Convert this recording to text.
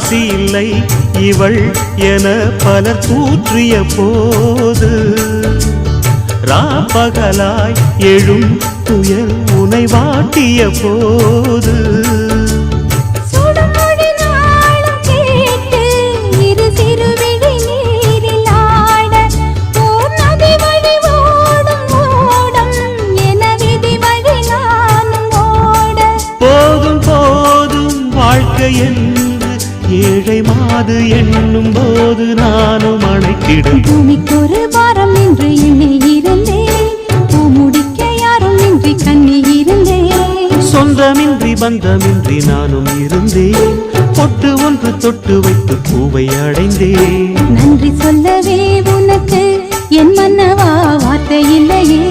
ராசி இல்லை இவள் என பலர் தூற்றிய போது ராப்பகலாய் எழும் துயர் உனை வாட்டிய போது போதும் போதும் வாழ்க்கை என்று ஏழை மாது எண்ணும் போது நானும் அணைத்திடும் பூமிக்கொரு வாரம் என்று எண்ணி இருந்தேன் பூமுடிக்க யாரும் இன்றி கண்ணி இருந்தேன் சொந்தமின்றி பந்தமின்றி நானும் இருந்தேன் பொட்டு ஒன்று தொட்டு வைத்து பூவை அடைந்தேன் நன்றி சொல்லவே உனக்கு என் மன்னவா வார்த்தை இல்லையே